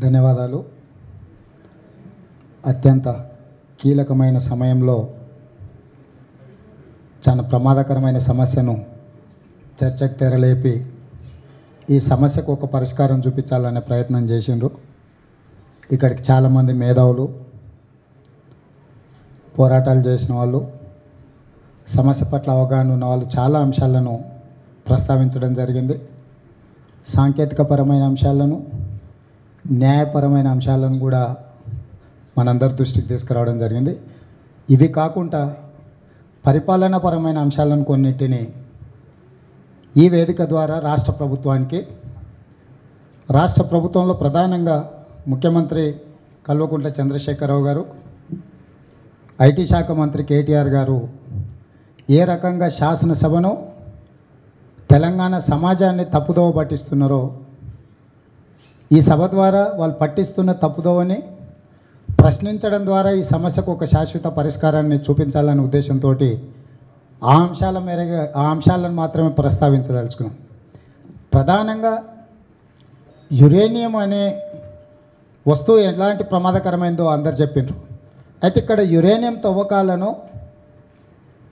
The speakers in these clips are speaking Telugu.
ధన్యవాదాలు. అత్యంత కీలకమైన సమయంలో చాలా ప్రమాదకరమైన సమస్యను చర్చకు తెరలేపి ఈ సమస్యకు ఒక పరిష్కారం చూపించాలనే ప్రయత్నం చేసిండ్రు. ఇక్కడికి చాలామంది మేధావులు, పోరాటాలు చేసిన వాళ్ళు, సమస్య పట్ల అవగాహన ఉన్న వాళ్ళు చాలా అంశాలను ప్రస్తావించడం జరిగింది. సాంకేతికపరమైన అంశాలను, న్యాయపరమైన అంశాలను కూడా మనందరి దృష్టికి తీసుకురావడం జరిగింది. ఇవి కాకుండా పరిపాలనాపరమైన అంశాలను కొన్నిటిని ఈ వేదిక ద్వారా రాష్ట్ర ప్రభుత్వంలో ప్రధానంగా ముఖ్యమంత్రి కల్వకుంట్ల చంద్రశేఖరరావు గారు, ఐటీ శాఖ మంత్రి కేటీఆర్ గారు ఏ రకంగా శాసనసభను, తెలంగాణ సమాజాన్ని తప్పుదోవ పట్టిస్తున్నారో, ఈ సభ ద్వారా వాళ్ళు పట్టిస్తున్న తప్పుదోవని ప్రశ్నించడం ద్వారా ఈ సమస్యకు ఒక శాశ్వత పరిష్కారాన్ని చూపించాలనే ఉద్దేశంతో ఆ అంశాలను మాత్రమే ప్రస్తావించదలుచుకున్నాం. ప్రధానంగా యురేనియం అనే వస్తువు ఎలాంటి ప్రమాదకరమైందో అందరు చెప్పిండ్రు. అయితే ఇక్కడ యురేనియం తవ్వకాలను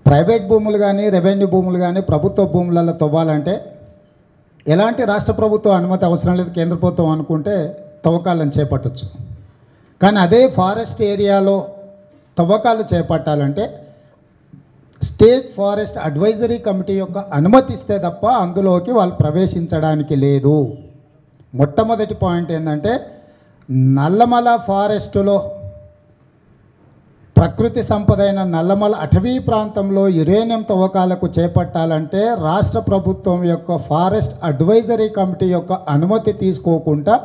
ప్రైవేట్ భూములు కానీ, రెవెన్యూ భూములు కానీ, ప్రభుత్వ భూములలో తవ్వాలంటే ఎలాంటి రాష్ట్ర ప్రభుత్వం అనుమతి అవసరం లేదు. కేంద్ర ప్రభుత్వం అనుకుంటే తవ్వకాలను చేపట్టవచ్చు. కానీ అదే ఫారెస్ట్ ఏరియాలో తవ్వకాలు చేపట్టాలంటే స్టేట్ ఫారెస్ట్ అడ్వైజరీ కమిటీ యొక్క అనుమతి ఇస్తే తప్ప అందులోకి వాళ్ళు ప్రవేశించడానికి లేదు. మొట్టమొదటి పాయింట్ ఏంటంటే, నల్లమల ఫారెస్టులో ప్రకృతి సంపద అయిన నల్లమల అటవీ ప్రాంతంలో యురేనియం తవ్వకాలకు చేపట్టాలంటే రాష్ట్ర ప్రభుత్వం యొక్క ఫారెస్ట్ అడ్వైజరీ కమిటీ యొక్క అనుమతి తీసుకోకుండా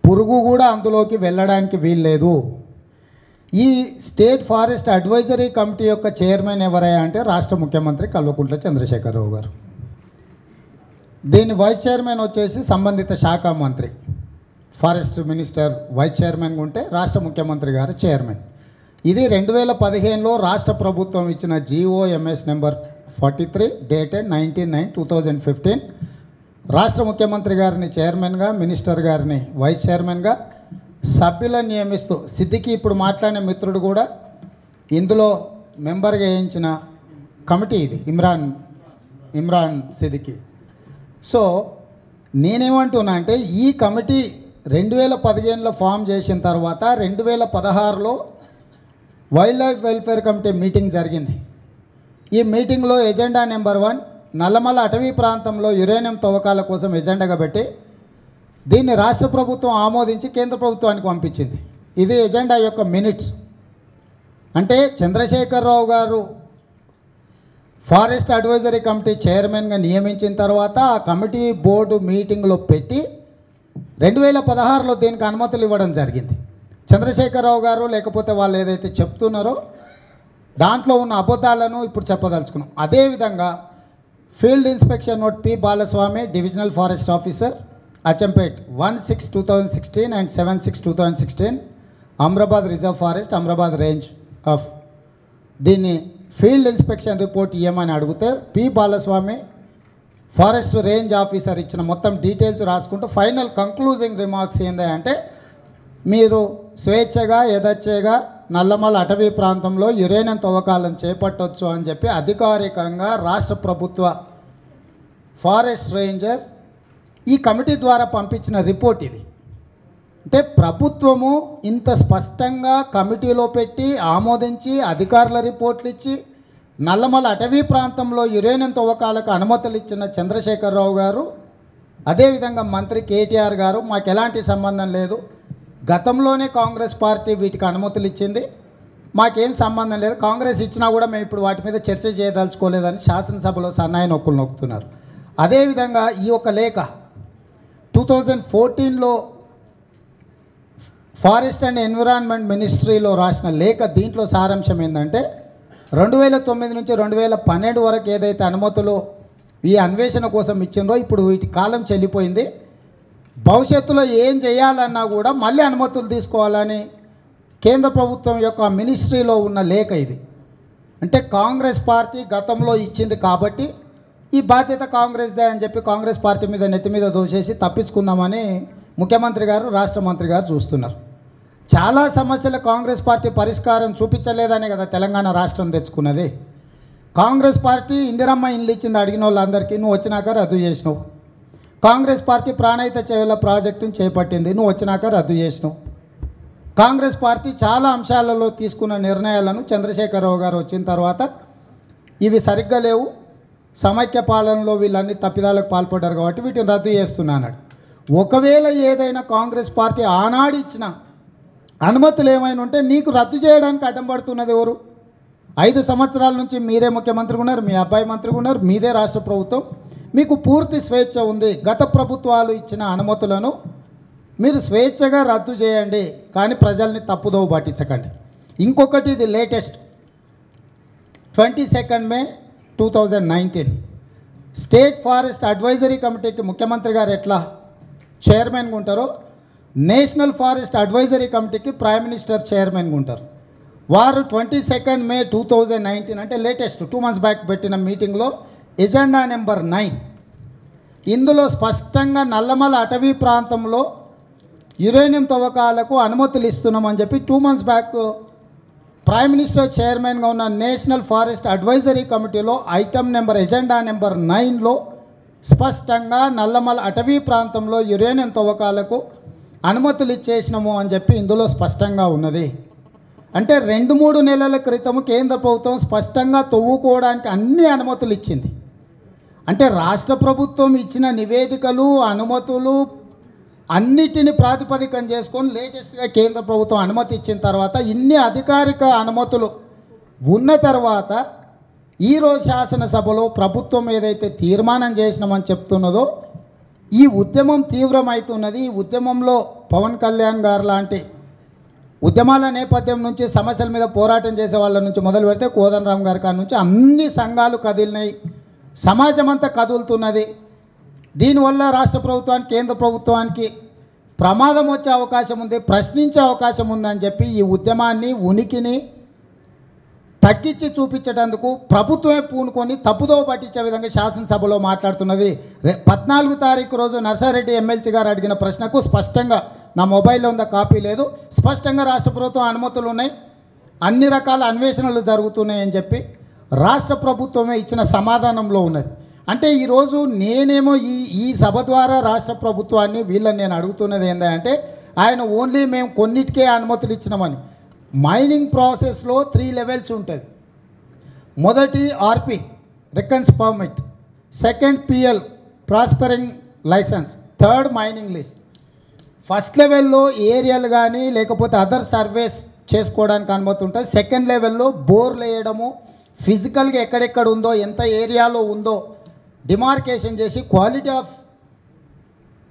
పురుగు కూడా అందులోకి వెళ్ళడానికి వీల్లేదు. ఈ స్టేట్ ఫారెస్ట్ అడ్వైజరీ కమిటీ యొక్క చైర్మన్ ఎవరయ్యా అంటే రాష్ట్ర ముఖ్యమంత్రి కల్వకుంట్ల చంద్రశేఖరరావు గారు. దీని వైస్ చైర్మన్ వచ్చేసి సంబంధిత శాఖ మంత్రి, ఫారెస్ట్ మినిస్టర్ వైస్ చైర్మన్ ఉంటే రాష్ట్ర ముఖ్యమంత్రి గారు చైర్మన్. ఇది 2015లో రాష్ట్ర ప్రభుత్వం ఇచ్చిన జిఓఎంఎస్ నెంబర్ 43 డేటెడ్ 19/9/2015 రాష్ట్ర ముఖ్యమంత్రి గారిని చైర్మన్గా, మినిస్టర్ గారిని వైస్ చైర్మన్గా సభ్యులను నియమిస్తూ, సిద్దికి ఇప్పుడు మాట్లాడిన మిత్రుడు కూడా ఇందులో మెంబర్గా వేయించిన కమిటీ ఇది, ఇమ్రాన్ సిద్దికి. సో నేనేమంటున్నా అంటే, ఈ కమిటీ 2015లో ఫామ్ చేసిన తర్వాత 2016లో wildlife welfare committee meeting జరిగింది. ఈ మీటింగ్లో ఎజెండా నెంబర్ 1 నల్లమల అటవీ ప్రాంతంలో యురేనియం తవ్వకాల కోసం ఎజెండాగా పెట్టి దీన్ని రాష్ట్ర ప్రభుత్వం ఆమోదించి కేంద్ర ప్రభుత్వానికి పంపించింది. ఇది ఎజెండా యొక్క మినిట్స్. అంటే చంద్రశేఖరరావు గారు ఫారెస్ట్ అడ్వైజరీ కమిటీ చైర్మన్గా నియమించిన తర్వాత ఆ కమిటీ బోర్డు మీటింగ్లో పెట్టి 2016లో దీనికి అనుమతులు ఇవ్వడం జరిగింది. చంద్రశేఖరరావు గారు లేకపోతే వాళ్ళు ఏదైతే చెప్తున్నారో దాంట్లో ఉన్న అబద్ధాలను ఇప్పుడు చెప్పదలుచుకున్నాం. అదేవిధంగా field inspection note P Balaswamy, divisional forest officer, Achampet 1/6/2016 and 7/6/2016 Amrabad reserve forest, Amrabad range of దీన్ని ఫీల్డ్ ఇన్స్పెక్షన్ రిపోర్ట్ ఇవ్వమని అడిగితే P Balaswamy forest range officer ఇచ్చిన మొత్తం డీటెయిల్స్ రాసుకుంటూ ఫైనల్ కంక్లూజింగ్ రిమార్క్స్ ఏంది అంటే, మీరు స్వేచ్ఛగా యథేచ్ఛగా నల్లమల అటవీ ప్రాంతంలో యురేనియం తవ్వకాలను చేపట్టవచ్చు అని చెప్పి అధికారికంగా రాష్ట్ర ప్రభుత్వ ఫారెస్ట్ రేంజర్ ఈ కమిటీ ద్వారా పంపించిన రిపోర్ట్ ఇది. అంటే ప్రభుత్వము ఇంత స్పష్టంగా కమిటీలో పెట్టి ఆమోదించి అధికారుల రిపోర్ట్లు ఇచ్చి నల్లమల అటవీ ప్రాంతంలో యురేనియం తవ్వకాలకు అనుమతులు ఇచ్చిన చంద్రశేఖరరావు గారు, అదేవిధంగా మంత్రి కేటీఆర్ గారు మాకు ఎలాంటి సంబంధం లేదు, గతంలోనే కాంగ్రెస్ పార్టీ వీటికి అనుమతులు ఇచ్చింది, మాకేం సంబంధం లేదు, కాంగ్రెస్ ఇచ్చినా కూడా మేము ఇప్పుడు వాటి మీద చర్చ చేయదలుచుకోలేదని శాసనసభలో సన్నాయి నొక్కులు నొక్కుతున్నారు. అదేవిధంగా ఈ యొక్క లేఖ 2014లో ఫారెస్ట్ అండ్ ఎన్విరాన్మెంట్ మినిస్ట్రీలో రాసిన లేఖ. దీంట్లో సారాంశం ఏంటంటే, 2009 నుంచి 2012 వరకు ఏదైతే అనుమతులు ఈ అన్వేషణ కోసం ఇచ్చిండ్రో ఇప్పుడు వీటి కాలం చెల్లిపోయింది, భవిష్యత్తులో ఏం చేయాలన్నా కూడా మళ్ళీ అనుమతులు తీసుకోవాలని కేంద్ర ప్రభుత్వం యొక్క మినిస్ట్రీలో ఉన్న లేఖ ఇది. అంటే కాంగ్రెస్ పార్టీ గతంలో ఇచ్చింది కాబట్టి ఈ బాధ్యత కాంగ్రెస్దే అని చెప్పి కాంగ్రెస్ పార్టీ మీద నెత్తి మీద దోసేసి తప్పించుకుందామని ముఖ్యమంత్రి గారు రాష్ట్ర మంత్రి గారు చూస్తున్నారు. చాలా సమస్యల కాంగ్రెస్ పార్టీ పరిష్కారం చూపించలేదనే కదా తెలంగాణ రాష్ట్రం తెచ్చుకున్నది. కాంగ్రెస్ పార్టీ ఇందిరమ్మ ఇండ్లు ఇచ్చింది అడిగిన వాళ్ళందరికీ, నువ్వు వచ్చినాక రద్దు చేసినావు. కాంగ్రెస్ పార్టీ ప్రాణహిత చేవెళ్ల ప్రాజెక్టును చేపట్టింది, నువ్వు వచ్చినాక రద్దు చేసినావు. కాంగ్రెస్ పార్టీ చాలా అంశాలలో తీసుకున్న నిర్ణయాలను చంద్రశేఖరరావు గారు వచ్చిన తర్వాత ఇవి సరిగ్గా లేవు, సమైక్య పాలనలో వీళ్ళన్ని తప్పిదాలకు పాల్పడ్డారు కాబట్టి వీటిని రద్దు చేస్తున్నాడు. ఒకవేళ ఏదైనా కాంగ్రెస్ పార్టీ ఆనాడు ఇచ్చిన అనుమతులు ఏమైనా ఉంటే నీకు రద్దు చేయడానికి అడ్డం పడుతున్నది ఎవరు? 5 సంవత్సరాల నుంచి మీరే ముఖ్యమంత్రిగా ఉన్నారు, మీ అబ్బాయి మంత్రిగా ఉన్నారు, మీదే రాష్ట్ర ప్రభుత్వం, మీకు పూర్తి స్వేచ్ఛ ఉంది. గత ప్రభుత్వాలు ఇచ్చిన అనుమతులను మీరు స్వేచ్ఛగా రద్దు చేయండి, కానీ ప్రజల్ని తప్పుదోవ పట్టించకండి. ఇంకొకటి, ఇది లేటెస్ట్ 22 మే 2019 స్టేట్ ఫారెస్ట్ అడ్వైజరీ కమిటీకి ముఖ్యమంత్రి గారు ఎట్లా చైర్మన్గా ఉంటారో, నేషనల్ ఫారెస్ట్ అడ్వైజరీ కమిటీకి ప్రైమ్ మినిస్టర్ చైర్మన్గా ఉంటారు. వారు 22 మే 2019 అంటే లేటెస్ట్ 2 months బ్యాక్ పెట్టిన మీటింగ్లో ఎజెండా నెంబర్ 9 ఇందులో స్పష్టంగా నల్లమల అటవీ ప్రాంతంలో యురేనియం తవ్వకాలకు అనుమతులు ఇస్తున్నామని చెప్పి 2 months బ్యాక్ ప్రైమ్ మినిస్టర్ చైర్మన్గా ఉన్న నేషనల్ ఫారెస్ట్ అడ్వైజరీ కమిటీలో ఐటమ్ నెంబర్ ఎజెండా నెంబర్ 9లో స్పష్టంగా నల్లమల అటవీ ప్రాంతంలో యురేనియం తవ్వకాలకు అనుమతులు ఇచ్చేసినాము అని చెప్పి ఇందులో స్పష్టంగా ఉన్నది. అంటే 2-3 నెలల క్రితం కేంద్ర ప్రభుత్వం స్పష్టంగా తవ్వుకోవడానికి అన్ని అనుమతులు ఇచ్చింది. అంటే రాష్ట్ర ప్రభుత్వం ఇచ్చిన నివేదికలు, అనుమతులు అన్నిటిని ప్రాతిపదికన చేసుకొని లేటెస్ట్గా కేంద్ర ప్రభుత్వం అనుమతి ఇచ్చిన తర్వాత ఇన్ని అధికారిక అనుమతులు ఉన్న తర్వాత ఈరోజు శాసనసభలో ప్రభుత్వం ఏదైతే తీర్మానం చేసినామని చెప్తున్నదో ఈ ఉద్యమం తీవ్రమవుతున్నది. ఈ ఉద్యమంలో పవన్ కళ్యాణ్ గారు లాంటి ఉద్యమాల నేపథ్యం నుంచి సమస్యల మీద పోరాటం చేసే వాళ్ళ నుంచి మొదలు పెడితే కోదండరామ్ గారి కాడ నుంచి అన్ని సంఘాలు కదిలినాయి, సమాజం అంతా కదులుతున్నది. దీనివల్ల రాష్ట్ర ప్రభుత్వానికి, కేంద్ర ప్రభుత్వానికి ప్రమాదం వచ్చే అవకాశం ఉంది, ప్రశ్నించే అవకాశం ఉందని చెప్పి ఈ ఉద్యమాన్ని, ఉనికిని తగ్గించి చూపించేటందుకు ప్రభుత్వమే పూనుకొని తప్పుదోవ పట్టించే విధంగా శాసనసభలో మాట్లాడుతున్నది. 14 తారీఖు రోజు నర్సారెడ్డి ఎమ్మెల్సీ గారు అడిగిన ప్రశ్నకు స్పష్టంగా, నా మొబైల్లో ఉందా కాపీ లేదు, స్పష్టంగా రాష్ట్ర ప్రభుత్వం అనుమతులు ఉన్నాయి, అన్ని రకాల అన్వేషణలు జరుగుతున్నాయని చెప్పి రాష్ట్ర ప్రభుత్వమే ఇచ్చిన సమాధానంలో ఉన్నది. అంటే ఈరోజు నేనేమో ఈ సభ ద్వారా రాష్ట్ర ప్రభుత్వాన్ని వీళ్ళని నేను అడుగుతున్నది ఏంటంటే, ఆయన ఓన్లీ మేము కొన్నిటికే అనుమతులు ఇచ్చినామని. మైనింగ్ ప్రాసెస్లో 3 levels ఉంటుంది. మొదటి RP recon permit, second PL prospecting license, third mining lease. First లెవెల్లో ఏరియల్ కానీ లేకపోతే అదర్ సర్వేస్ చేసుకోవడానికి అనుమతి ఉంటుంది. సెకండ్ లెవెల్లో బోర్లు వేయడము, ఫిజికల్గా ఎక్కడెక్కడ ఉందో, ఎంత ఏరియాలో ఉందో డిమార్కేషన్ చేసి క్వాలిటీ ఆఫ్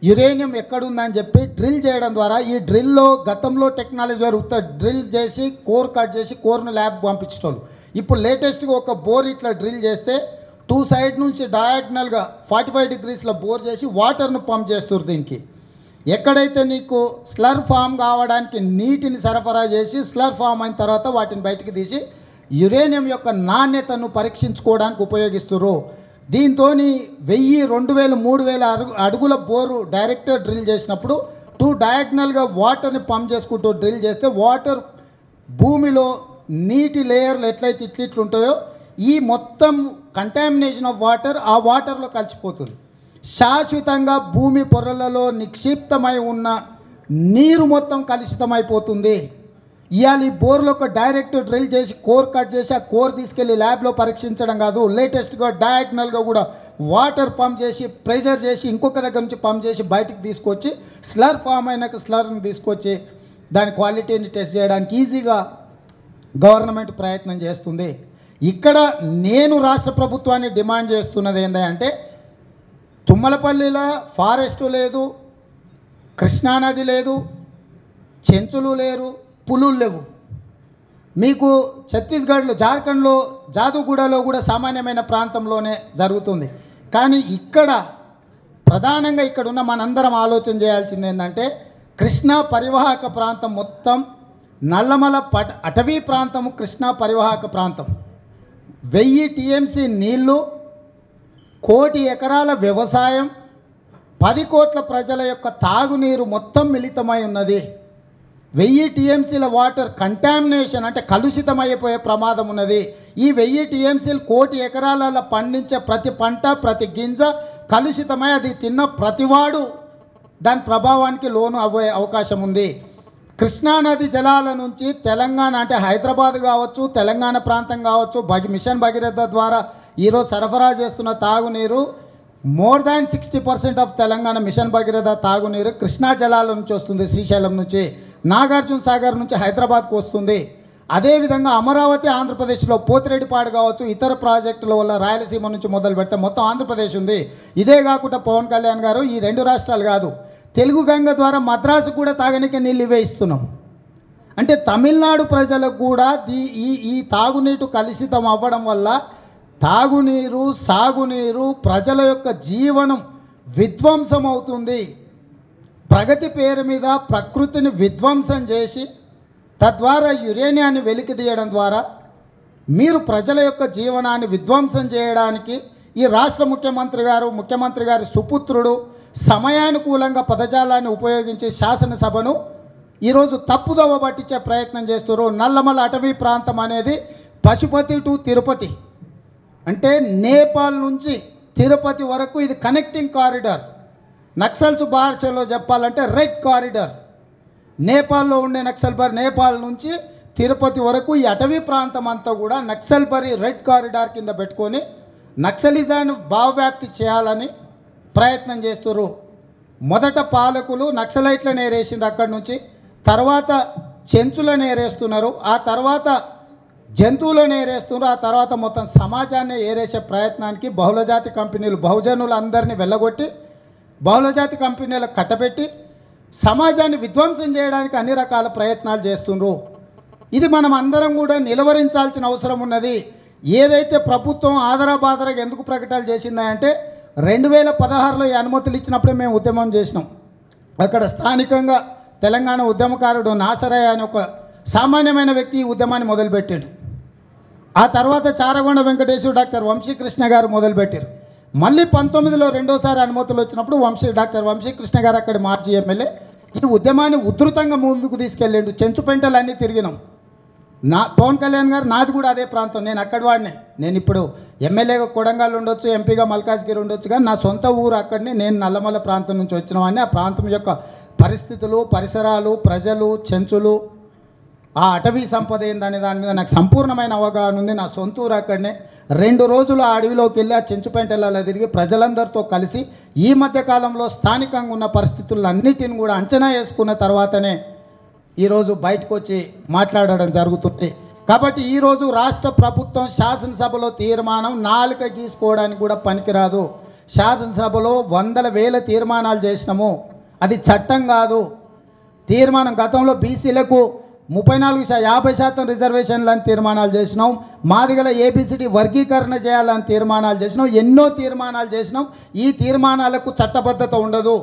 యురేనియం ఎక్కడుందని చెప్పి డ్రిల్ చేయడం ద్వారా, ఈ డ్రిల్లో గతంలో టెక్నాలజీ వారు డ్రిల్ చేసి కోర్ కట్ చేసి కోర్ను ల్యాబ్ పంపించేటోళ్ళు. ఇప్పుడు లేటెస్ట్గా ఒక బోర్ ఇట్లా డ్రిల్ చేస్తే 2 sides నుంచి డయాగ్నల్గా 45 degrees బోర్ చేసి వాటర్ను పంప్ చేస్తారు. దీనికి ఎక్కడైతే నీకు స్లర్ ఫామ్ కావడానికి నీటిని సరఫరా చేసి స్లర్ ఫామ్ అయిన తర్వాత వాటిని బయటికి తీసి యురేనియం యొక్క నాణ్యతను పరీక్షించుకోవడానికి ఉపయోగిస్తారు. దీంతో 1000, 2000, 3000 అడుగుల బోరు డైరెక్ట్గా డ్రిల్ చేసినప్పుడు 2 diagonalగా వాటర్ని పంప్ చేసుకుంటూ డ్రిల్ చేస్తే వాటర్ భూమిలో నీటి లేయర్లు ఎట్లయితే ఇట్లుంటాయో ఈ మొత్తం కంటామినేషన్ ఆఫ్ వాటర్ ఆ వాటర్లో కలిసిపోతుంది. శాశ్వతంగా భూమి పొరలలో నిక్షిప్తమై ఉన్న నీరు మొత్తం కలుషితమైపోతుంది. ఇవాళ ఈ బోర్లో ఒక డైరెక్ట్ డ్రిల్ చేసి కోర్ కట్ చేసి ఆ కోర్ తీసుకెళ్ళి ల్యాబ్లో పరీక్షించడం కాదు, లేటెస్ట్గా డయాగ్నల్గా కూడా వాటర్ పంప్ చేసి ప్రెషర్ చేసి ఇంకొక దగ్గర నుంచి పంప్ చేసి బయటికి తీసుకొచ్చి స్లర్ ఫామ్ అయినాక స్లర్ని తీసుకొచ్చి దాని క్వాలిటీని టెస్ట్ చేయడానికి ఈజీగా గవర్నమెంట్ ప్రయత్నం చేస్తుంది. ఇక్కడ నేను రాష్ట్ర ప్రభుత్వాన్ని డిమాండ్ చేస్తున్నది ఏంటంటే, తుమ్మలపల్లిలో ఫారెస్టు లేదు, కృష్ణానది లేదు, చెంచులు లేరు, పులులు లేవు. మీకు ఛత్తీస్గఢ్లో, జార్ఖండ్లో జాదుగూడలో కూడా సామాన్యమైన ప్రాంతంలోనే జరుగుతుంది. కానీ ఇక్కడ ప్రధానంగా ఇక్కడ ఉన్న మనందరం ఆలోచన చేయాల్సింది ఏంటంటే, కృష్ణా పరివాహక ప్రాంతం మొత్తం నల్లమల అటవీ ప్రాంతము, కృష్ణా పరివాహక ప్రాంతం 1000 TMC నీళ్లు, 1,00,00,000 ఎకరాల వ్యవసాయం, 10 కోట్ల ప్రజల యొక్క తాగునీరు మొత్తం మిళితమై ఉన్నది. 1000 టీఎంసీల వాటర్ కంటామినేషన్ అంటే కలుషితమైపోయే ప్రమాదం ఉన్నది. ఈ 1000 టీఎంసీలు 1 కోటి ఎకరాలలో పండించే ప్రతి పంట ప్రతి గింజ కలుషితమై అది తిన్న ప్రతివాడు దాని ప్రభావానికి లోను అవ్వే అవకాశం ఉంది. కృష్ణానది జలాల నుంచి తెలంగాణ అంటే హైదరాబాద్ కావచ్చు, తెలంగాణ ప్రాంతం కావచ్చు, మిషన్ భగీరథ ద్వారా ఈరోజు సరఫరా చేస్తున్న తాగునీరు more than 60% of Telangana mission Bhagiratha తాగునీరు కృష్ణా జలాల నుంచి వస్తుంది. శ్రీశైలం నుంచి, నాగార్జున సాగర్ నుంచి హైదరాబాద్కు వస్తుంది. అదేవిధంగా అమరావతి ఆంధ్రప్రదేశ్లో పోతిరెడ్డిపాడు కావచ్చు, ఇతర ప్రాజెక్టుల వల్ల రాయలసీమ నుంచి మొదలు పెడితే మొత్తం ఆంధ్రప్రదేశ్ ఉంది. ఇదే కాకుండా పవన్ కళ్యాణ్ గారు ఈ 2 రాష్ట్రాలు కాదు, తెలుగు గంగ ద్వారా మద్రాసు కూడా తాగనికే నీళ్ళు ఇవే ఇస్తున్నాం. అంటే తమిళనాడు ప్రజలకు కూడా ఈ తాగునీరు కలుషితం అవ్వడం వల్ల తాగునీరు సాగునీరు ప్రజల యొక్క జీవనం విధ్వంసం అవుతుంది. ప్రగతి పేరు మీద ప్రకృతిని విధ్వంసం చేసి తద్వారా యురేనియాన్ని వెలికి తీయడం ద్వారా మీరు ప్రజల యొక్క జీవనాన్ని విధ్వంసం చేయడానికి ఈ రాష్ట్ర ముఖ్యమంత్రి గారి సుపుత్రుడు సమయానుకూలంగా పదజాలాన్ని ఉపయోగించి శాసనసభను ఈరోజు తప్పుదోవ పట్టించే ప్రయత్నం చేస్తున్నారు. నల్లమల అటవీ ప్రాంతం అనేది పశుపతి టు తిరుపతి అంటే నేపాల్ నుంచి తిరుపతి వరకు ఇది కనెక్టింగ్ కారిడార్. నక్సల్స్ భాషలో చెప్పాలంటే రెడ్ కారిడార్. నేపాల్లో ఉండే నక్సల్బరీ నేపాల్ నుంచి తిరుపతి వరకు ఈ అటవీ ప్రాంతం అంతా కూడా నక్సల్బరీ రెడ్ కారిడార్ కింద పెట్టుకొని నక్సలిజాన్ని భావవ్యాప్తి చేయాలని ప్రయత్నం చేస్తున్నారు. మొదట పాలకులు నక్సలైట్లను ఏరేసింది అక్కడి నుంచి, తర్వాత చెంచులను ఏరేస్తున్నారు, ఆ తర్వాత జంతువులను ఏరేస్తున్నారు, ఆ తర్వాత మొత్తం సమాజాన్ని ఏరేసే ప్రయత్నానికి బహుళజాతి కంపెనీలు బహుజనులందరినీ వెళ్ళగొట్టి బహుళజాతి కంపెనీలకు కట్టబెట్టి సమాజాన్ని విధ్వంసం చేయడానికి అన్ని రకాల ప్రయత్నాలు చేస్తున్నారు. ఇది మనం అందరం కూడా నిలవరించాల్సిన అవసరం ఉన్నది. ఏదైతే ప్రభుత్వం ఆదరాబాదరగా ఎందుకు ప్రకటనలు చేసిందంటే 2016లో ఈ అనుమతులు ఇచ్చినప్పుడే మేము ఉద్యమం చేసినాం. అక్కడ స్థానికంగా తెలంగాణ ఉద్యమకారుడు నాసరయ్య అనే ఒక సామాన్యమైన వ్యక్తి ఈ ఉద్యమాన్ని మొదలుపెట్టాడు. ఆ తర్వాత చారగొండ వెంకటేశ్వర డాక్టర్ వంశీకృష్ణ గారు మొదలుపెట్టారు. మళ్ళీ 19లో రెండోసారి అనుమతులు వచ్చినప్పుడు డాక్టర్ వంశీకృష్ణ గారు అక్కడ మాజీ ఎమ్మెల్యే ఈ ఉద్యమాన్ని ఉధృతంగా ముందుకు తీసుకెళ్ళాడు. చెంచుపెంటలన్నీ తిరిగినాం. పవన్ కళ్యాణ్ గారు నాది కూడా అదే ప్రాంతం, నేను అక్కడి వాడినే. నేను ఇప్పుడు ఎమ్మెల్యేగా కొడంగల్ ఉండొచ్చు, ఎంపీగా మల్కాజ్గిరి ఉండొచ్చు, కానీ నా సొంత ఊరు అక్కడనే. నేను నల్లమల్ల ప్రాంతం నుంచి వచ్చిన వాడిని. ఆ ప్రాంతం యొక్క పరిస్థితులు, పరిసరాలు, ప్రజలు, చెంచులు, ఆ అటవీ సంపద ఏందనే దాని మీద నాకు సంపూర్ణమైన అవగాహన ఉంది. నా సొంత ఊరు అక్కడనే. 2 రోజులు ఆ అడవిలోకి వెళ్ళి ఆ చెంచుపెంటలలో తిరిగి ప్రజలందరితో కలిసి ఈ మధ్యకాలంలో స్థానికంగా ఉన్న పరిస్థితులన్నిటిని కూడా అంచనా వేసుకున్న తర్వాతనే ఈరోజు బయటకు వచ్చి మాట్లాడడం జరుగుతుంది. కాబట్టి ఈరోజు రాష్ట్ర ప్రభుత్వం శాసనసభలో తీర్మానం నాలుక గీసుకోవడానికి కూడా పనికిరాదు. శాసనసభలో 100,000 తీర్మానాలు చేసినాము, అది చట్టం కాదు. తీర్మానం గతంలో బీసీలకు 50% రిజర్వేషన్లని తీర్మానాలు చేసినాం, మాదిగల ఏబిసిడి వర్గీకరణ చేయాలని తీర్మానాలు చేసినాం, ఎన్నో తీర్మానాలు చేసినాం. ఈ తీర్మానాలకు చట్టబద్ధత ఉండదు.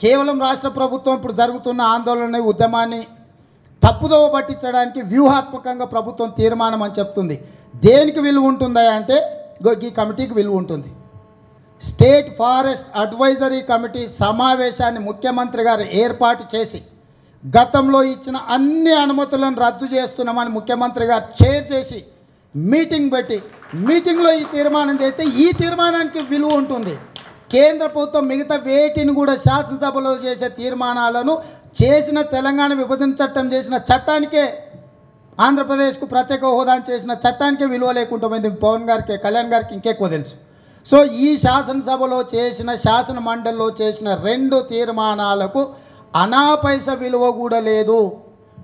కేవలం రాష్ట్ర ప్రభుత్వం ఇప్పుడు జరుగుతున్న ఆందోళన ఉద్యమాన్ని తప్పుదోవ పట్టించడానికి వ్యూహాత్మకంగా ప్రభుత్వం తీర్మానం అని చెప్తుంది. దేనికి విలువ ఉంటుందా అంటే ఈ కమిటీకి విలువ ఉంటుంది. స్టేట్ ఫారెస్ట్ అడ్వైజరీ కమిటీ సమావేశాన్ని ముఖ్యమంత్రి గారు ఏర్పాటు చేసి గతంలో ఇచ్చిన అన్ని అనుమతులను రద్దు చేస్తున్నామని ముఖ్యమంత్రి గారు చైర్ చేసి మీటింగ్ పెట్టి మీటింగ్లో ఈ తీర్మానం చేస్తే ఈ తీర్మానానికి విలువ ఉంటుంది. కేంద్ర ప్రభుత్వం మిగతా వేటిని కూడా శాసనసభలో చేసే తీర్మానాలను చేసిన తెలంగాణ విభజన చట్టం చేసిన చట్టానికే, ఆంధ్రప్రదేశ్కు ప్రత్యేక హోదాను చేసిన చట్టానికే విలువ లేకుండా పోయింది. పవన్ గారికి, కళ్యాణ్ గారికి ఇంకెక్కువ తెలుసు. సో ఈ శాసనసభలో చేసిన, శాసన మండలిలో చేసిన 2 తీర్మానాలకు అనాపైస విలువ కూడా లేదు.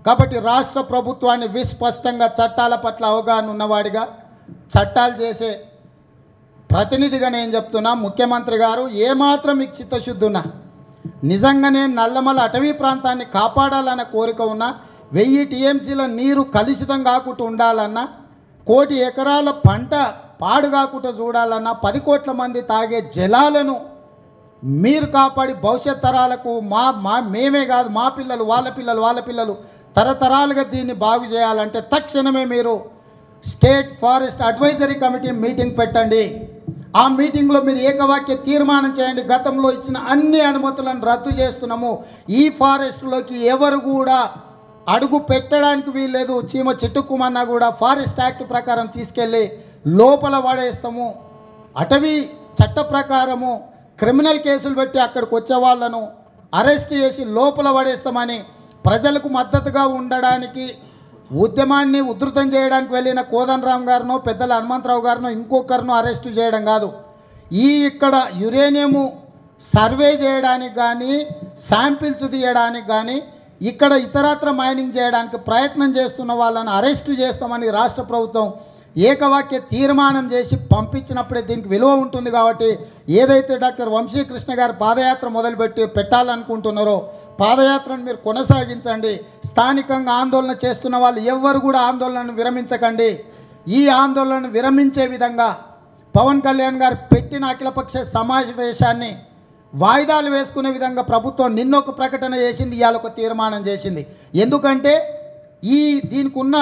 కాబట్టి రాష్ట్ర ప్రభుత్వాన్ని విస్పష్టంగా చట్టాల పట్ల అవగాహన ఉన్నవాడిగా, చట్టాలు చేసే ప్రతినిధిగా నేను చెప్తున్నా, ముఖ్యమంత్రి గారు ఏమాత్రం మీకు చిత్తశుద్ధి ఉన్నా, నిజంగానే నల్లమల అటవీ ప్రాంతాన్ని కాపాడాలన్న కోరిక ఉన్నా, 1000 టీఎంసీల నీరు కలుషితం కాకుండా ఉండాలన్నా, 1 కోటి ఎకరాల పంట పాడు కాకుండా చూడాలన్నా, 10 కోట్ల మంది తాగే జలాలను మీరు కాపాడి భవిష్యత్ తరాలకు మేమే కాదు మా పిల్లలు, వాళ్ళ పిల్లలు తరతరాలుగా దీన్ని బాగు చేయాలంటే తక్షణమే మీరు state forest advisory committee meeting పెట్టండి. ఆ మీటింగ్లో మీరు ఏకవాక్య తీర్మానం చేయండి, గతంలో ఇచ్చిన అన్ని అనుమతులను రద్దు చేస్తున్నాము, ఈ ఫారెస్ట్లోకి ఎవరు కూడా అడుగు పెట్టడానికి వీల్లేదు, చీమ చెట్టుకుమన్నా కూడా ఫారెస్ట్ యాక్ట్ ప్రకారం తీసుకెళ్ళి లోపల పడేస్తాము, అటవీ చట్ట ప్రకారము క్రిమినల్ కేసులు పెట్టి అక్కడికి వచ్చే వాళ్ళను అరెస్ట్ చేసి లోపల పడేస్తామని ప్రజలకు మద్దతుగా ఉండడానికి ఉద్యమాన్ని ఉధృతం చేయడానికి వెళ్ళిన కోదండరామ్ గారినో పెద్దల హనుమంతరావు గారినో ఇంకొకరినో అరెస్టు చేయడం కాదు, ఇక్కడ యురేనియము సర్వే చేయడానికి కానీ శాంపిల్స్ తీయడానికి కానీ ఇక్కడ ఇతరత్ర మైనింగ్ చేయడానికి ప్రయత్నం చేస్తున్న వాళ్ళని అరెస్టు చేస్తామని రాష్ట్ర ప్రభుత్వం ఏకవాక్య తీర్మానం చేసి పంపించినప్పుడే దీనికి విలువ ఉంటుంది. కాబట్టి ఏదైతే డాక్టర్ వంశీకృష్ణ గారు పాదయాత్ర మొదలుపెట్టి పెట్టాలనుకుంటున్నారో పాదయాత్రను మీరు కొనసాగించండి. స్థానికంగా ఆందోళన చేస్తున్న వాళ్ళు ఎవ్వరు కూడా ఆందోళనను విరమించకండి. ఈ ఆందోళనను విరమించే విధంగా పవన్ కళ్యాణ్ గారు పెట్టిన అఖిలపక్ష సమావేశాన్ని వాయిదాలు వేసుకునే విధంగా ప్రభుత్వం నిన్నొక ప్రకటన చేసింది, ఇవాళ ఒక తీర్మానం చేసింది. ఎందుకంటే దీనికి ఉన్న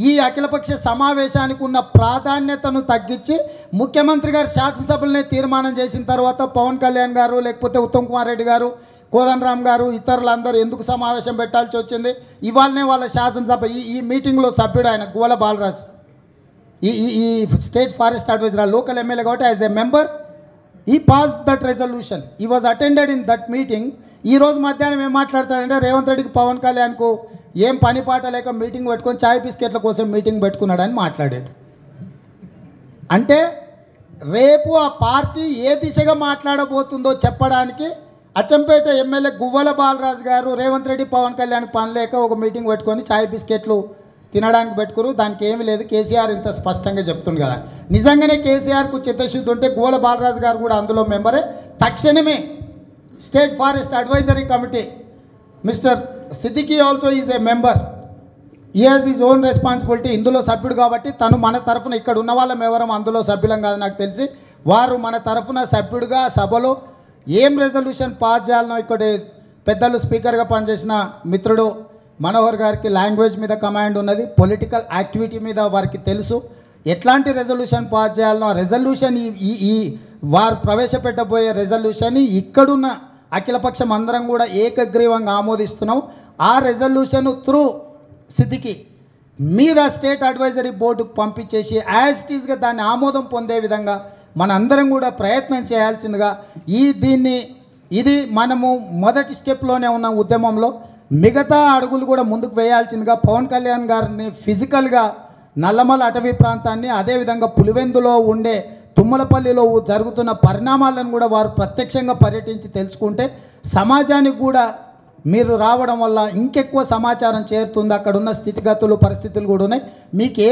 ఈ అఖిలపక్ష సమావేశానికి ఉన్న ప్రాధాన్యతను తగ్గించి ముఖ్యమంత్రి గారు శాసనసభలనే తీర్మానం చేసిన తర్వాత పవన్ కళ్యాణ్ గారు లేకపోతే ఉత్తమ్ కుమార్ రెడ్డి గారు కోదండరామ్ గారు ఇతరులందరూ ఎందుకు సమావేశం పెట్టాల్సి వచ్చింది? ఇవాళనే వాళ్ళ శాసనసభ ఈ మీటింగ్లో సభ్యుడు ఆయన గువ్వల బాలరాజ్, ఈ state forest advisor local MLA కాబట్టి యాజ్ ఎ మెంబర్ ఈ పాస్ దట్ రెజల్యూషన్, ఈ was attended in that meeting. ఈరోజు మధ్యాహ్నం ఏం మాట్లాడతాడంటే రేవంత్ రెడ్డికి పవన్ కళ్యాణ్కు ఏం పని పాట లేక మీటింగ్ పెట్టుకొని చాయ్ బిస్కెట్ల కోసం మీటింగ్ పెట్టుకున్నాడని మాట్లాడాడు. అంటే రేపు ఆ పార్టీ ఏ దిశగా మాట్లాడబోతుందో చెప్పడానికి అచ్చంపేట ఎమ్మెల్యే గువ్వల బాలరాజు గారు రేవంత్ రెడ్డి పవన్ కళ్యాణ్ పని లేక ఒక మీటింగ్ పెట్టుకొని చాయ్ బిస్కెట్లు తినడానికి పెట్టుకురు. దానికి ఏమీ లేదు, కేసీఆర్ ఇంత స్పష్టంగా చెప్తుంది కదా. నిజంగానే కేసీఆర్కు చిత్తశుద్ధి ఉంటే గువ్వల బాలరాజు గారు కూడా అందులో మెంబరే. తక్షణమే state forest advisory committee mister Siddiqui also is a member, ఈ హాజ్ హిజ్ ఓన్ రెస్పాన్సిబిలిటీ. ఇందులో సభ్యుడు కాబట్టి తను మన తరఫున ఇక్కడ ఉన్న వాళ్ళం ఎవరం అందులో సభ్యులం కాదు నాకు తెలిసి, వారు మన తరఫున సభ్యుడిగా సభలో ఏం రెజల్యూషన్ పాస్ చేయాలనో ఇక్కడ పెద్దలు స్పీకర్గా పనిచేసిన మిత్రుడు మనోహర్ గారికి లాంగ్వేజ్ మీద కమాండ్ ఉన్నది, పొలిటికల్ యాక్టివిటీ మీద వారికి తెలుసు, ఎట్లాంటి రెజల్యూషన్ పాస్ చేయాలనో ఆ రెజల్యూషన్ ఈ వారు ప్రవేశపెట్టబోయే రెజల్యూషన్ని ఇక్కడున్న అఖిలపక్షం అందరం కూడా ఏకగ్రీవంగా ఆమోదిస్తున్నాం. ఆ రెజల్యూషన్ త్రూ సిద్దికి మీరు ఆ స్టేట్ అడ్వైజరీ బోర్డుకు పంపించేసి యాజ్ ఇట్ ఈస్గా దాన్ని ఆమోదం పొందే విధంగా మన అందరం కూడా ప్రయత్నం చేయాల్సిందిగా ఇది మనము మొదటి స్టెప్లోనే ఉన్న ఉద్యమంలో మిగతా అడుగులు కూడా ముందుకు వేయాల్సిందిగా పవన్ కళ్యాణ్ గారిని ఫిజికల్గా నల్లమల అటవీ ప్రాంతాన్ని అదేవిధంగా పులివెందులో ఉండే తుమ్మలపల్లిలో జరుగుతున్న పరిణామాలను కూడా వారు ప్రత్యక్షంగా పర్యటించి తెలుసుకుంటే సమాజానికి కూడా మీరు రావడం వల్ల ఇంకెక్కువ సమాచారం చేరుతుంది. అక్కడ ఉన్న స్థితిగతులు పరిస్థితులు కూడా ఉన్నాయి. మీకు